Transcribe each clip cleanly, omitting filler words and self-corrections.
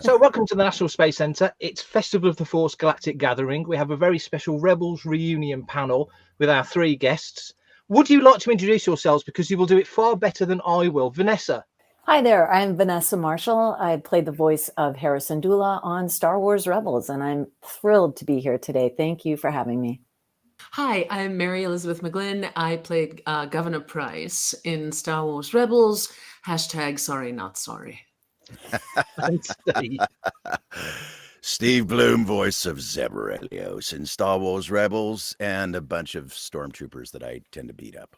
So welcome to the National Space Centre. It's Festival of the Force Galactic Gathering. We have a very special Rebels reunion panel with our three guests. Would you like to introduce yourselves, because you will do it far better than I will? Vanessa. Hi there, I'm Vanessa Marshall. I played the voice of Harrison Dula on Star Wars Rebels, and I'm thrilled to be here today. Thank you for having me. Hi, I'm Mary Elizabeth McGlynn. I played Governor Price in Star Wars Rebels. # sorry, not sorry. Steve Bloom, voice of Zebrelios in Star Wars Rebels, and a bunch of stormtroopers that I tend to beat up.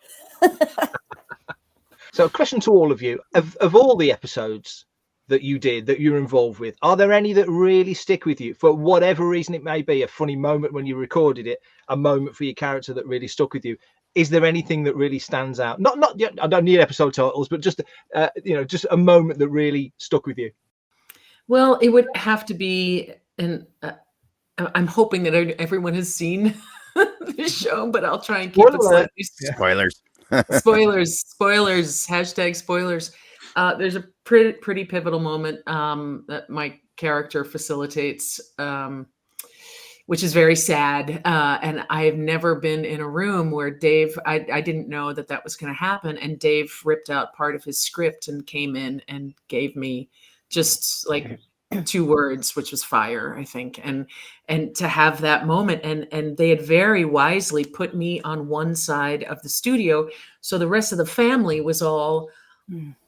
So a question to all of you. Of all the episodes that you did, that you're involved with, are there any that really stick with you for whatever reason it may be? A funny moment when you recorded it, a moment for your character that really stuck with you. Is there anything that really stands out? Not I don't need episode titles, but just just a moment that really stuck with you. Well, it would have to be, and I'm hoping that everyone has seen the show, but I'll try and keep it slightly. Spoilers. Spoilers. #spoilers. There's a pretty pivotal moment that my character facilitates, which is very sad. And I have never been in a room where Dave, I didn't know that was going to happen. And Dave ripped out part of his script and came in and gave me just like 2 words, which was fire, I think. And to have that moment, and they had very wisely put me on one side of the studio. So the rest of the family was all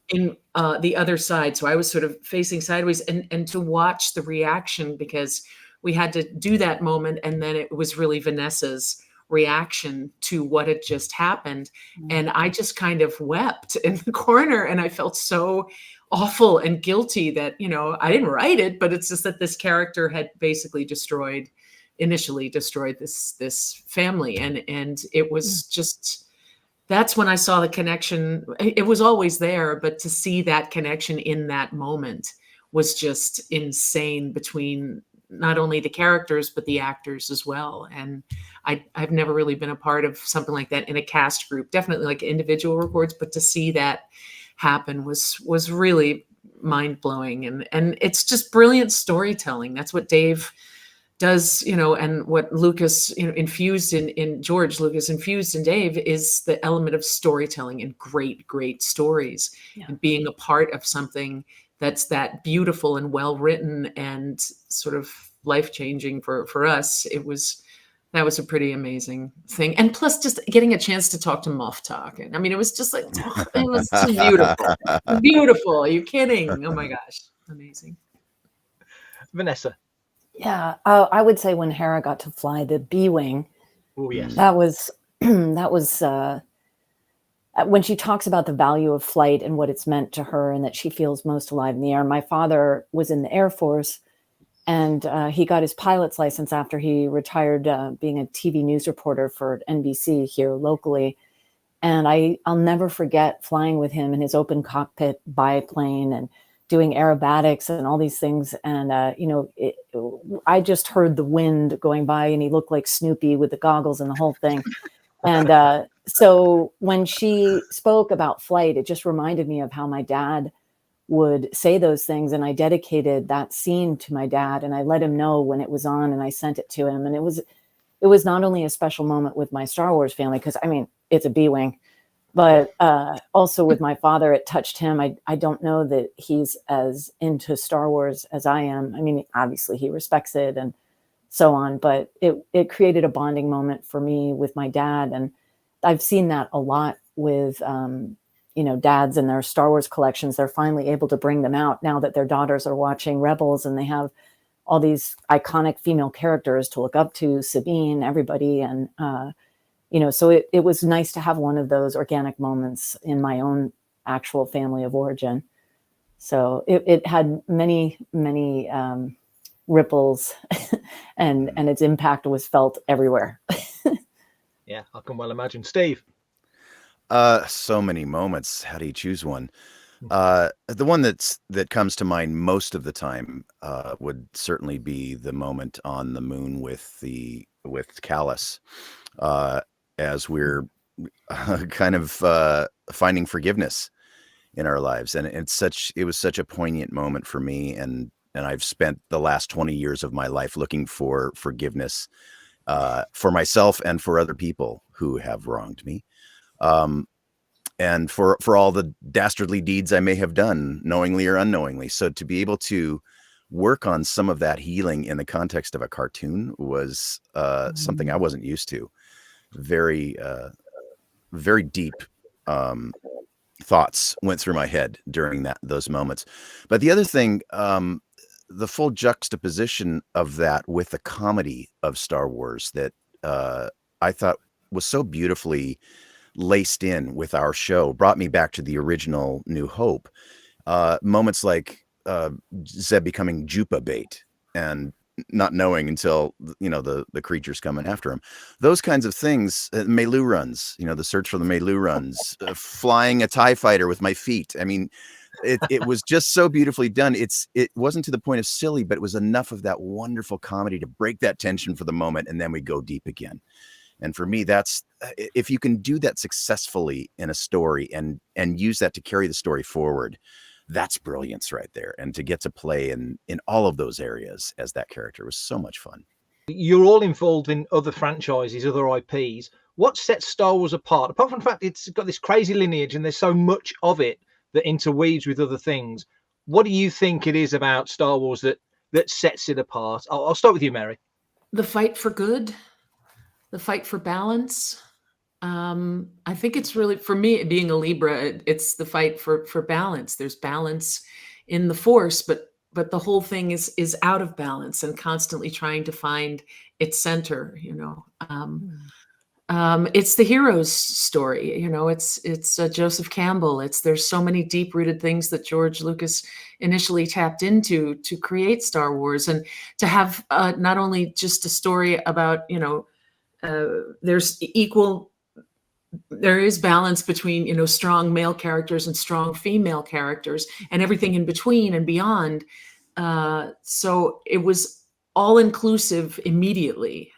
in the other side. So I was sort of facing sideways, and to watch the reaction, because we had to do that moment. And then it was really Vanessa's reaction to what had just happened. And I just kind of wept in the corner, and I felt so awful and guilty that, I didn't write it, but it's just that this character had basically initially destroyed this family. And it was just, that's when I saw the connection. It was always there, but to see that connection in that moment was just insane between not only the characters, but the actors as well. And I've never really been a part of something like that in a cast group, definitely like individual records, but to see that happen was really mind-blowing. And it's just brilliant storytelling. That's what Dave does, and what Lucas infused in George Lucas infused in Dave is the element of storytelling and great stories. And being a part of something that's that beautiful and well written and sort of life-changing for us. That was a pretty amazing thing. And plus just getting a chance to talk to Moff Tarkin. I mean, it was just like, it was just beautiful. Beautiful. Are you kidding? Oh my gosh. Amazing. Vanessa. Yeah. I would say when Hera got to fly the B-Wing, yes, that was when she talks about the value of flight and what it's meant to her and that she feels most alive in the air. My father was in the Air Force, and he got his pilot's license after he retired being a TV news reporter for NBC here locally. And I'll never forget flying with him in his open cockpit biplane and doing aerobatics and all these things. And, I just heard the wind going by, and he looked like Snoopy with the goggles and the whole thing. And so when she spoke about flight, it just reminded me of how my dad would say those things. And I dedicated that scene to my dad, and I let him know when it was on, and I sent it to him. And it was not only a special moment with my Star Wars family, because I mean, it's a B-Wing, but also with my father, it touched him. I don't know that he's as into Star Wars as I am. I mean, obviously he respects it and so on, but it created a bonding moment for me with my dad. And I've seen that a lot with, dads and their Star Wars collections. They're finally able to bring them out now that their daughters are watching Rebels, and they have all these iconic female characters to look up to, Sabine, everybody. And, so it was nice to have one of those organic moments in my own actual family of origin. So it had many, many ripples and its impact was felt everywhere. Yeah, I can well imagine. Steve. So many moments. How do you choose one? The one that comes to mind most of the time would certainly be the moment on the moon with Callus, as we're kind of finding forgiveness in our lives, and it was such a poignant moment for me, and and I've spent the last 20 years of my life looking for forgiveness for myself and for other people who have wronged me, and for all the dastardly deeds I may have done, knowingly or unknowingly. So to be able to work on some of that healing in the context of a cartoon was something I wasn't used to. Very, very deep thoughts went through my head during those moments. But the other thing, the full juxtaposition of that with the comedy of Star Wars that I thought was so beautifully laced in with our show brought me back to the original New Hope. Moments like Zeb becoming Jupa bait and not knowing until, you know, the creatures coming after him. Those kinds of things, Melu runs, you know, the search for the Melu runs, flying a TIE fighter with my feet. I mean, it was just so beautifully done. It wasn't to the point of silly, but it was enough of that wonderful comedy to break that tension for the moment, and then we go deep again. And for me, that's, if you can do that successfully in a story and use that to carry the story forward, that's brilliance right there. And to get to play in all of those areas as that character was so much fun. You're all involved in other franchises, other IPs. What sets Star Wars apart? Apart from the fact it's got this crazy lineage and there's so much of it that interweaves with other things, what do you think it is about Star Wars that sets it apart? I'll start with you, Mary. The fight for good, the fight for balance. I think it's really, for me, being a Libra, it's the fight for balance. There's balance in the Force, but the whole thing is out of balance and constantly trying to find its center, you know. It's the hero's story, you know. It's Joseph Campbell. There's so many deep-rooted things that George Lucas initially tapped into to create Star Wars, and to have not only just a story about, you know, there is balance between, you know, strong male characters and strong female characters and everything in between and beyond. So it was all inclusive immediately,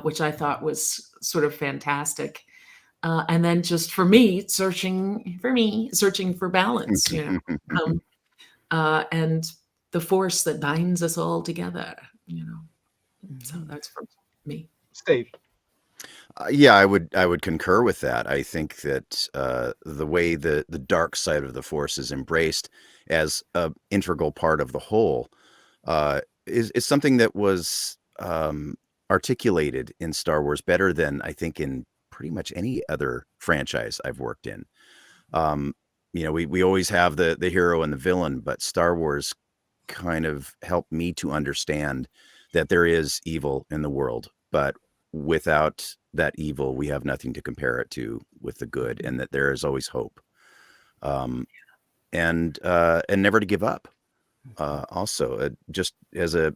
which I thought was sort of fantastic. And then just for me, searching for balance, you know, and the force that binds us all together, you know. So that's for me. Steve. Yeah, I would concur with that. I think that the way the dark side of the Force is embraced as an integral part of the whole is something that was articulated in Star Wars better than I think in pretty much any other franchise I've worked in. You know, we always have the hero and the villain, but Star Wars kind of helped me to understand that there is evil in the world, but without that evil, we have nothing to compare it to with the good, and that there is always hope, and never to give up. Also, just as a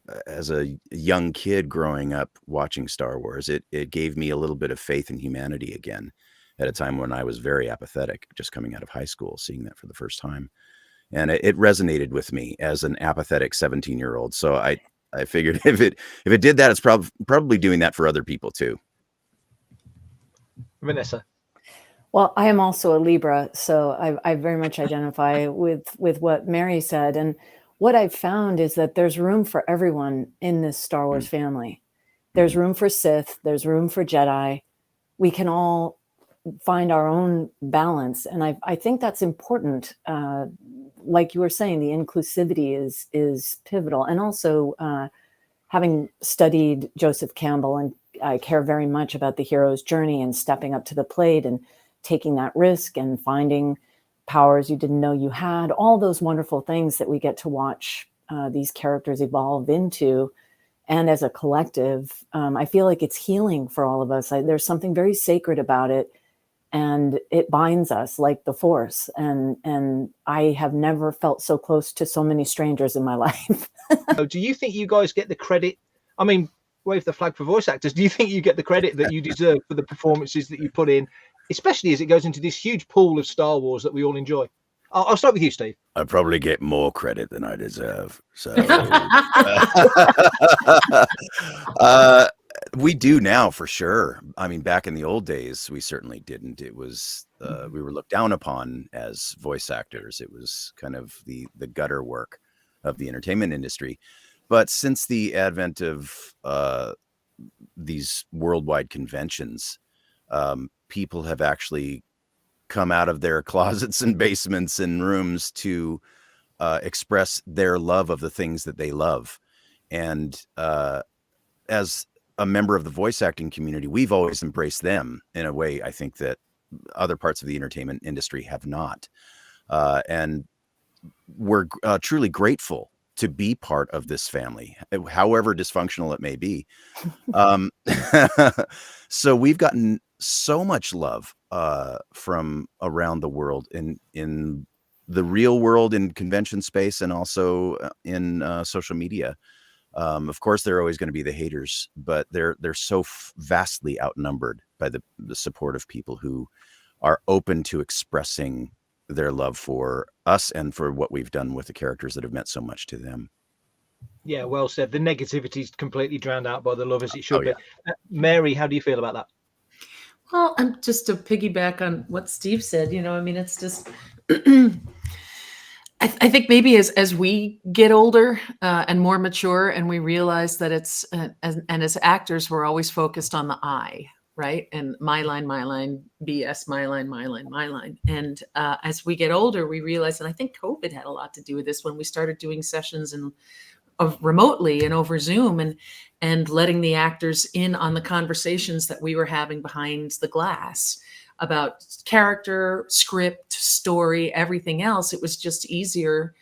young kid growing up watching Star Wars, it gave me a little bit of faith in humanity again, at a time when I was very apathetic, just coming out of high school, seeing that for the first time, and it resonated with me as an apathetic 17-year-old. So I figured if it did that, it's probably doing that for other people too. Vanessa. Well, I am also a Libra, so I very much identify with what Mary said. And what I've found is that there's room for everyone in this Star Wars family. There's room for Sith. There's room for Jedi. We can all find our own balance. And I think that's important. Like you were saying, the inclusivity is pivotal. And also having studied Joseph Campbell, and I care very much about the hero's journey and stepping up to the plate and taking that risk and finding powers you didn't know you had, all those wonderful things that we get to watch these characters evolve into. And as a collective, I feel like it's healing for all of us. There's something very sacred about it, and it binds us like the Force. And I have never felt so close to so many strangers in my life. Do you think you guys get the credit? I mean, wave the flag for voice actors. Do you think you get the credit that you deserve for the performances that you put in, especially as it goes into this huge pool of Star Wars that we all enjoy? I'll start with you, Steve. I probably get more credit than I deserve. So we do now, for sure. I mean, back in the old days, we certainly didn't. It was we were looked down upon as voice actors. It was kind of the gutter work. of the entertainment industry. But since the advent of these worldwide conventions, people have actually come out of their closets and basements and rooms to express their love of the things that they love. And as a member of the voice acting community, we've always embraced them in a way I think that other parts of the entertainment industry have not. And we're truly grateful to be part of this family, however dysfunctional it may be. So we've gotten so much love from around the world in the real world, in convention space, and also in social media. Of course, there are always going to be the haters, but they're so vastly outnumbered by the support of people who are open to expressing their love for us and for what we've done with the characters that have meant so much to them. Yeah, well said. The negativity is completely drowned out by the love, as it should be. Mary, how do you feel about that? Well, I'm just to piggyback on what Steve said, I mean, it's just, I think maybe as we get older and more mature, and we realize that it's, as actors, we're always focused on the I, right? And my line, BS, my line. And as we get older, we realize, and I think COVID had a lot to do with this, when we started doing sessions remotely and over Zoom, and letting the actors in on the conversations that we were having behind the glass about character, script, story, everything else. It was just easier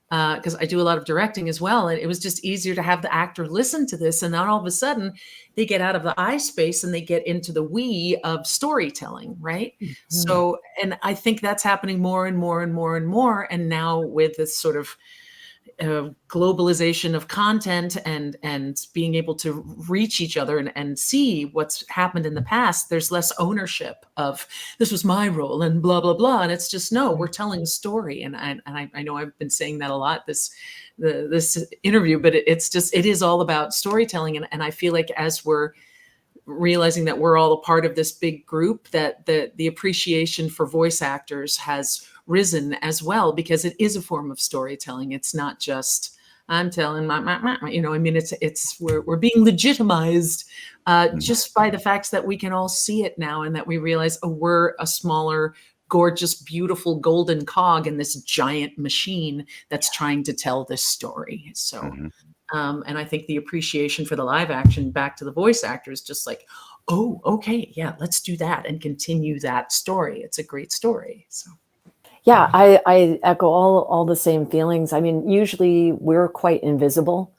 because I do a lot of directing as well. And it was just easier to have the actor listen to this. And then all of a sudden they get out of the I space and they get into the we of storytelling, right? Mm-hmm. So, and I think that's happening more and more and more and more. And now with this sort of globalization of content and being able to reach each other and see what's happened in the past, there's less ownership of this was my role and blah, blah, blah. And it's just, no, we're telling a story. And I know I've been saying that a lot this interview, but it is all about storytelling. And I feel like as we're realizing that we're all a part of this big group, that the appreciation for voice actors has risen as well, because it is a form of storytelling. It's not just I'm telling my I mean, it's we're being legitimized just by the fact that we can all see it now, and that we realize, oh, we're a smaller, gorgeous, beautiful golden cog in this giant machine that's trying to tell this story. So and I think the appreciation for the live action back to the voice actors, just like, oh, okay, yeah, let's do that and continue that story. It's a great story. So. Yeah, I echo all the same feelings. I mean, usually we're quite invisible,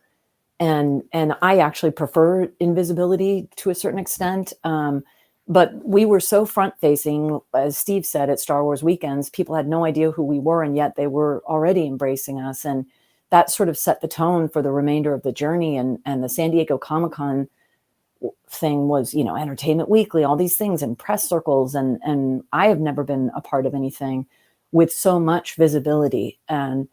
and I actually prefer invisibility to a certain extent. But we were so front facing, as Steve said, at Star Wars weekends. People had no idea who we were, and yet they were already embracing us. And that sort of set the tone for the remainder of the journey. And the San Diego Comic-Con thing was, Entertainment Weekly, all these things, and press circles. And I have never been a part of anything with so much visibility. And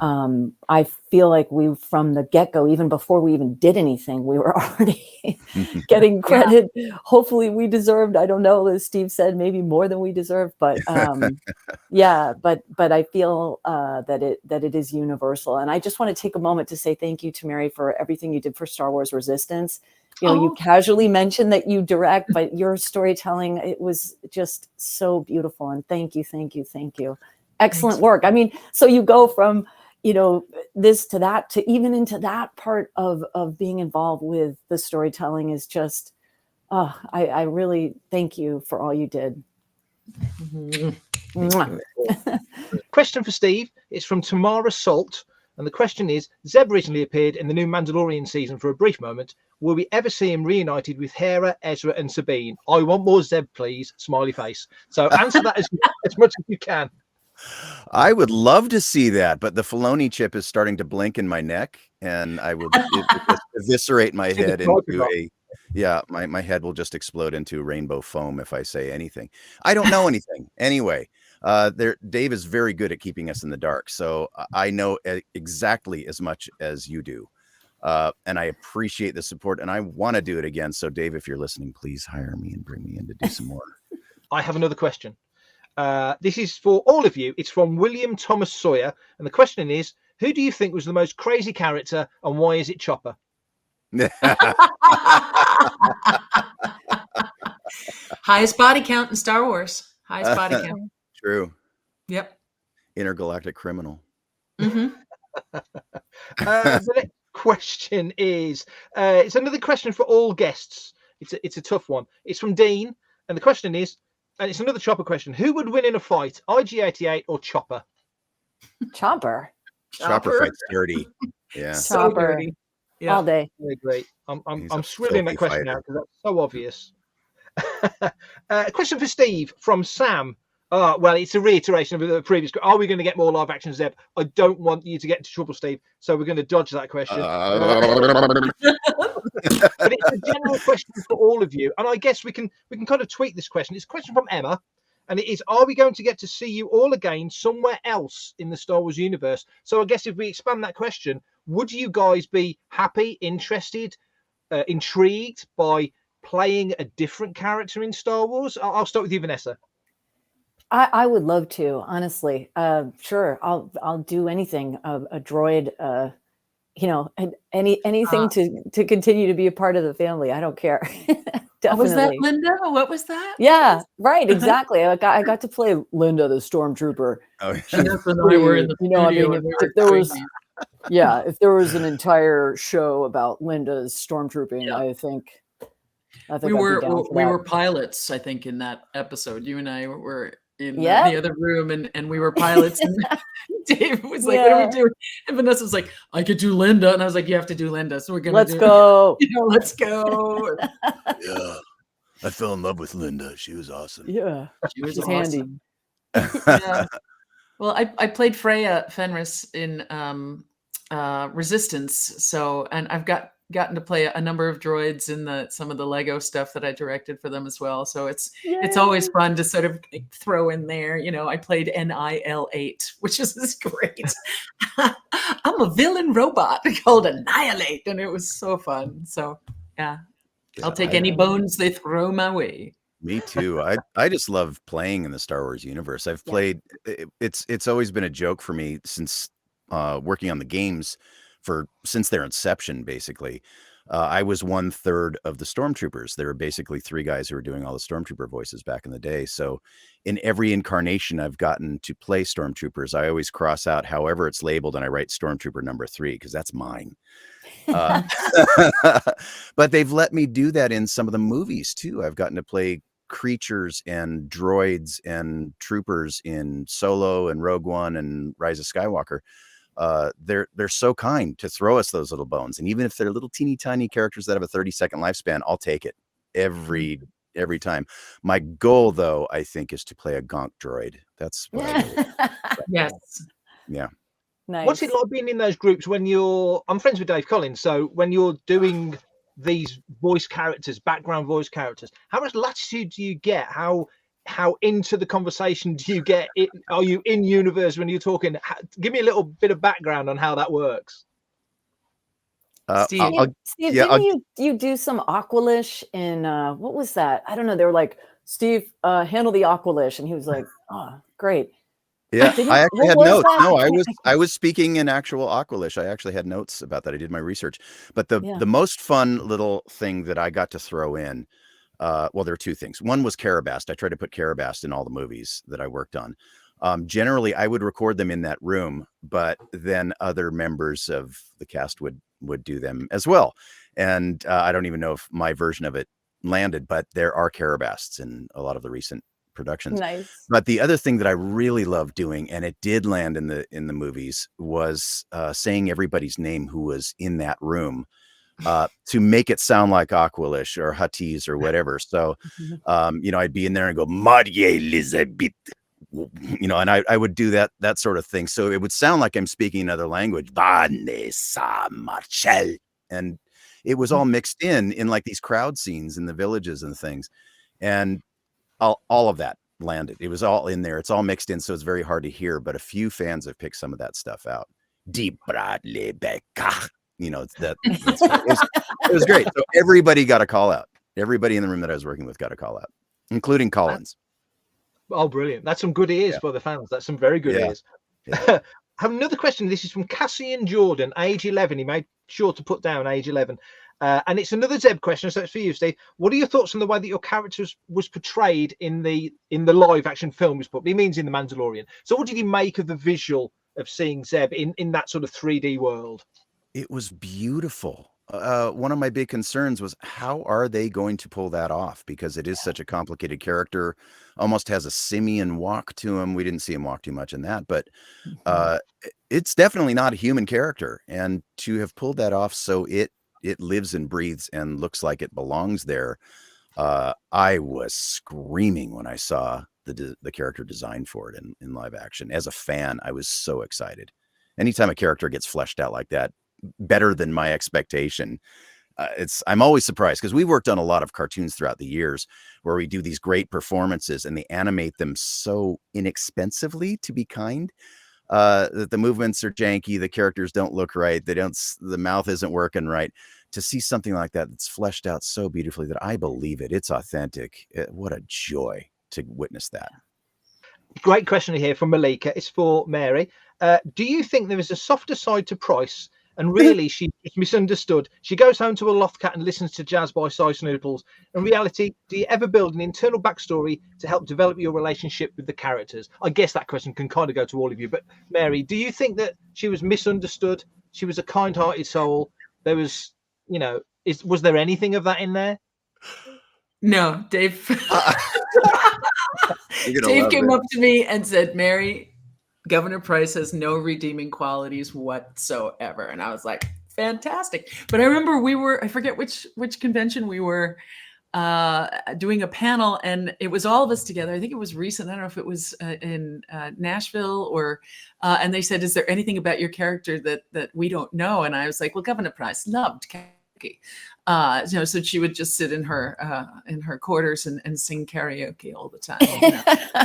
I feel like we, from the get-go, even before we even did anything, we were already getting credit. Yeah. Hopefully we deserved, I don't know, as Steve said, maybe more than we deserved, but yeah, but I feel that it is universal. And I just want to take a moment to say thank you to Mary for everything you did for Star Wars Resistance. You casually mentioned that you direct, but your storytelling, it was just so beautiful. And thank you. Excellent work. I mean, so you go from, this to that, to even into that part of being involved with the storytelling is just, I really thank you for all you did. Question for Steve. It's from Tamara Salt. And the question is, Zeb originally appeared in the new Mandalorian season for a brief moment. Will we ever see him reunited with Hera, Ezra, and Sabine? I want more Zeb, please. Smiley face. So answer that as much as you can. I would love to see that, but the Filoni chip is starting to blink in my neck, and I will eviscerate my head into my head will just explode into rainbow foam if I say anything. I don't know anything. Anyway, Dave is very good at keeping us in the dark, so I know exactly as much as you do. And I appreciate the support, and I want to do it again. So Dave, if you're listening, please hire me and bring me in to do some more. I have another question. This is for all of you. It's from William Thomas Sawyer. And the question is, Who do you think was the most crazy character, and why is it Chopper? Highest body count in Star Wars. Highest body count. True. Yep. Intergalactic criminal. Mm-hmm. The next question is it's another question for all guests. It's a tough one. It's from Dean, and the question is, and it's another Chopper question: who would win in a fight, IG-88 or Chopper? Chopper. Chopper fights dirty. Yeah. So Chopper. dirty. Yeah. All day. I agree. I'm He's a swilling that filthy question fighter. out because that's so obvious. A question for Steve from Sam. Well, it's a reiteration of the previous. Are we going to get more live action Zeb? I don't want you to get into trouble, Steve. So we're going to dodge that question. But it's a general question for all of you, and I guess we can kind of tweak this question. It's a question from Emma, and it is: are we going to get to see you all again somewhere else in the Star Wars universe? So I guess if we expand that question, would you guys be happy, interested, intrigued by playing a different character in Star Wars? I'll start with you, Vanessa. I would love to, honestly. Sure, I'll do anything. A droid, anything to continue to be a part of the family. I don't care. Definitely. Was that Linda? What was that? Yeah, right. Exactly. I got to play Linda, the stormtrooper. Oh, That's when I were in the studio and we if there was, if there was an entire show about Linda's stormtrooping, I think we were pilots. I think in that episode, you and I were in the other room, and we were pilots. And Dave was like, "What are we doing?" And Vanessa was like, "I could do Linda," and I was like, "You have to do Linda." So we're gonna let's go. Let's go. Yeah, I fell in love with Linda. She was awesome. Yeah, she was awesome. Handy. Yeah. Well, I played Freya Fenris in Resistance, so and I've gotten to play a number of droids in some of the Lego stuff that I directed for them as well. So it's always fun to sort of throw in there. I played NIL8, which is great. I'm a villain robot called Annihilate, and it was so fun. So yeah, I'll take any bones they throw my way. Me too. I just love playing in the Star Wars universe. I've played. It's always been a joke for me since working on the games since their inception, basically. I was 1/3 of the Stormtroopers. There were basically 3 guys who were doing all the Stormtrooper voices back in the day. So in every incarnation I've gotten to play Stormtroopers, I always cross out however it's labeled and I write Stormtrooper number 3 because that's mine. But they've let me do that in some of the movies too. I've gotten to play creatures and droids and troopers in Solo and Rogue One and Rise of Skywalker. They're so kind to throw us those little bones, and even if they're little teeny tiny characters that have a 30-second lifespan, I'll take it every time. My goal, though, I think, is to play a gonk droid. That's what I really Yes. Yeah. Nice. What's it like being in those groups when I'm friends with Dave Collins, so when you're doing these voice characters, background voice characters, how much latitude do you get? How into the conversation do you get? Are you in universe when you're talking? Give me a little bit of background on how that works. Steve, didn't you do some Aqualish in what was that? I don't know. They were like, Steve, handle the Aqualish, and he was like, "Oh, great." Yeah, I actually had notes. That? No, I was speaking in actual Aqualish. I actually had notes about that. I did my research. But the most fun little thing that I got to throw in, well, there are 2 things. One was Carabast. I tried to put Carabast in all the movies that I worked on. Generally, I would record them in that room, but then other members of the cast would do them as well. And I don't even know if my version of it landed, but there are Carabasts in a lot of the recent productions. Nice. But the other thing that I really love doing, and it did land in the movies, was saying everybody's name who was in that room to make it sound like Aqualish or Huttese or whatever. So I'd be in there and go, Mary Elizabeth, and I would do that sort of thing. So it would sound like I'm speaking another language, Vanessa Marshall, and it was all mixed in like these crowd scenes in the villages and things, and all of that landed. It was all in there. It's all mixed in, so it's very hard to hear. But a few fans have picked some of that stuff out. Deep Bradley Becca, it was great. So everybody got a call out. Everybody in the room that I was working with got a call out, including Collins. Oh, brilliant! That's some good ears for the fans. That's some very good ears. Yeah. have another question. This is from Cassian Jordan, age 11. He made sure to put down age 11. And it's another Zeb question, so it's for you, Steve. What are your thoughts on the way that your character was portrayed in the live action films? But he means in The Mandalorian. So what did you make of the visual of seeing Zeb in that sort of 3D world? It was beautiful. One of my big concerns was, how are they going to pull that off? Because it is such a complicated character, almost has a simian walk to him. We didn't see him walk too much in that, but it's definitely not a human character. And to have pulled that off so it lives and breathes and looks like it belongs there, I was screaming when I saw the character design for it in live action. As a fan, I was so excited. Anytime a character gets fleshed out like that, better than my expectation, I'm always surprised, because we worked on a lot of cartoons throughout the years where we do these great performances and they animate them so inexpensively, to be kind, that the movements are janky, the characters don't look right, the mouth isn't working right. To see something like that that's fleshed out so beautifully that I believe it's authentic, what a joy to witness that. Great question here from Malika. It's for Mary. Do you think there is a softer side to Price, and really she's misunderstood? She goes home to a loft cat and listens to jazz by Cy Snooples. In reality, do you ever build an internal backstory to help develop your relationship with the characters? I guess that question can kind of go to all of you, but Mary, do you think that she was misunderstood? She was a kind-hearted soul. There was, was there anything of that in there? No, Dave. Dave came up to me and said, "Mary, Governor Price has no redeeming qualities whatsoever." And I was like, fantastic. But I remember I forget which convention we were doing a panel, and it was all of us together. I think it was recent. I don't know if it was in Nashville or, and they said, "Is there anything about your character that we don't know?" And I was like, "Well, Governor Price loved karaoke." So she would just sit in her quarters and sing karaoke all the time.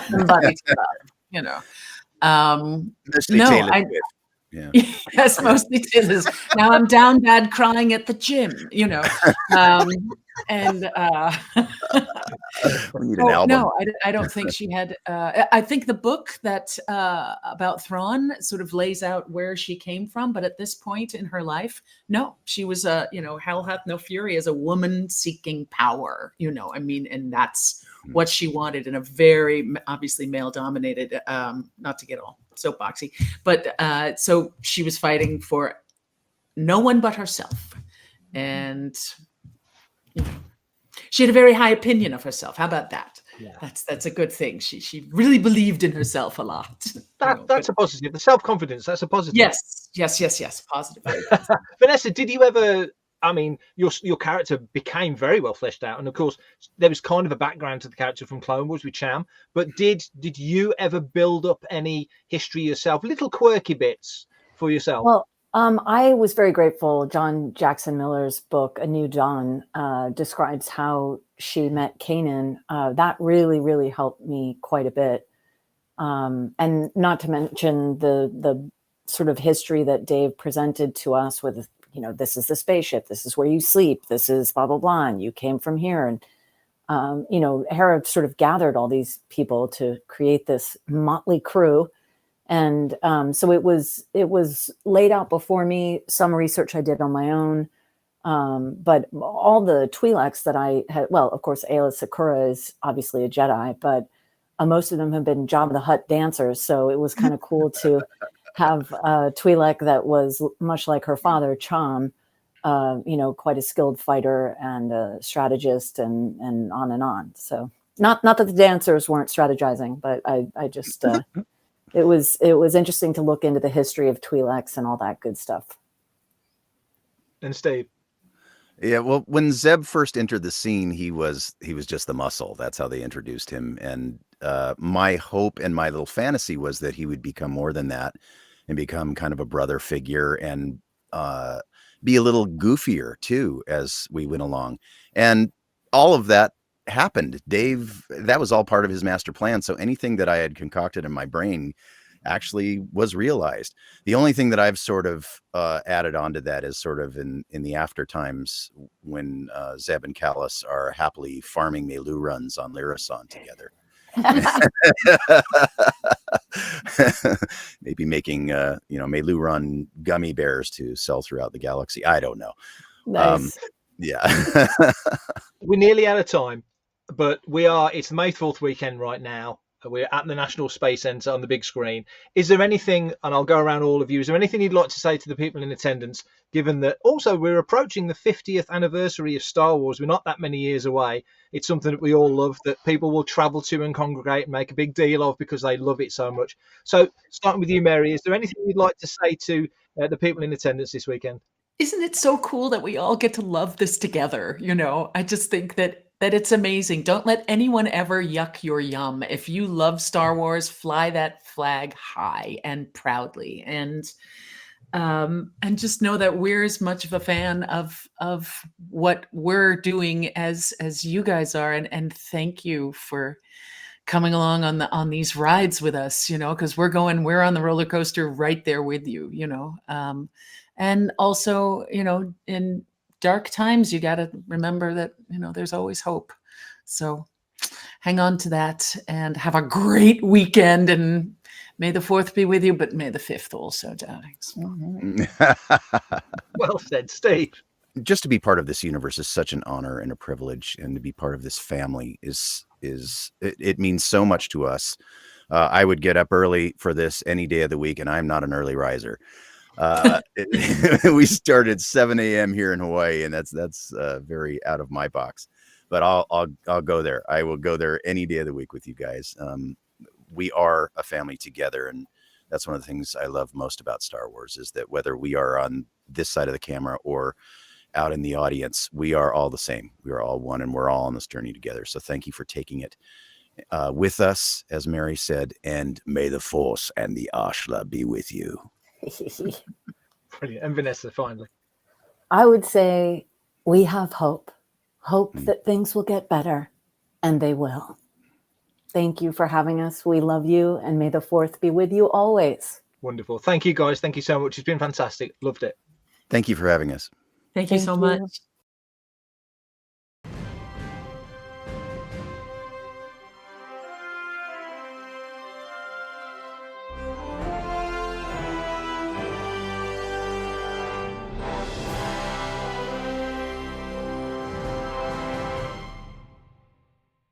Somebody to love, Yes, mostly Taylor's. Now I'm down bad crying at the gym, and we need an album. No, I don't think she had. I think the book that about Thrawn sort of lays out where she came from, but at this point in her life, no, she was hell hath no fury, as a woman seeking power, and that's what she wanted in a very obviously male dominated, not to get all soapboxy, but so she was fighting for no one but herself, and she had a very high opinion of herself. How about that? Yeah. That's a good thing. She really believed in herself a lot. That's a positive. The self-confidence, that's a positive. Yes. Positive. Vanessa, did you ever, your character became very well fleshed out, and of course there was kind of a background to the character from Clone Wars with Cham, but did you ever build up any history yourself, little quirky bits for yourself? Well, I was very grateful. John Jackson Miller's book, A New Dawn, describes how she met Kanan. That really, really helped me quite a bit. And not to mention the sort of history that Dave presented to us with, this is the spaceship, this is where you sleep, this is blah, blah, blah, and you came from here. And, Hera sort of gathered all these people to create this motley crew. And so it was laid out before me. Some research I did on my own, but all the Twi'leks that I had, well, of course, Aayla Secura is obviously a Jedi, but most of them have been Jabba the Hutt dancers. So it was kind of cool to have a Twi'lek that was much like her father, Cham, quite a skilled fighter and a strategist, and on and on. So not that the dancers weren't strategizing, but I just. It was interesting to look into the history of Twi'leks and all that good stuff. And Steve. Yeah, well, when Zeb first entered the scene, he was just the muscle. That's how they introduced him. And my hope and my little fantasy was that he would become more than that and become kind of a brother figure and be a little goofier too as we went along. And all of that happened. Dave, that was all part of his master plan. So anything that I had concocted in my brain actually was realized. The only thing that I've sort of added on to that is sort of in the after times when Zeb and Callus are happily farming Melu runs on Lyrasan together. Maybe making, may Lou run gummy bears to sell throughout the galaxy. I don't know. Nice. Yeah. We're nearly out of time, but it's the May 4th weekend right now. We're at the National Space Centre on the big screen. Is there anything, and I'll go around all of you, is there anything you'd like to say to the people in attendance, given that also we're approaching the 50th anniversary of Star Wars? We're not that many years away. It's something that we all love, that people will travel to and congregate and make a big deal of because they love it so much. So starting with you, Mary, is there anything you'd like to say to the people in attendance this weekend? Isn't it so cool that we all get to love this together? I just think that it's amazing. Don't let anyone ever yuck your yum. If you love Star Wars, fly that flag high and proudly, and just know that we're as much of a fan of what we're doing as you guys are. And thank you for coming along on these rides with us, because we're on the roller coaster right there with you, and also, in dark times, you got to remember that, there's always hope. So hang on to that and have a great weekend, and may the 4th be with you, but may the 5th also, darlings. Well said, Steve. Just to be part of this universe is such an honor and a privilege, and to be part of this family it means so much to us. I would get up early for this any day of the week, and I'm not an early riser. We started 7 a.m. here in Hawaii, and that's very out of my box, but I'll go there. I will go there any day of the week with you guys. We are a family together, and that's one of the things I love most about Star Wars, is that whether we are on this side of the camera or out in the audience, we are all the same. We are all one, and we're all on this journey together. So thank you for taking it with us, as Mary said, and may the Force and the Ashla be with you. Brilliant. And Vanessa, finally. I would say we have hope that things will get better, and they will. Thank you for having us. We love you, and may the 4th be with you always. Wonderful. Thank you, guys. Thank you so much. It's been fantastic. Loved it. Thank you for having us. Thank you so much.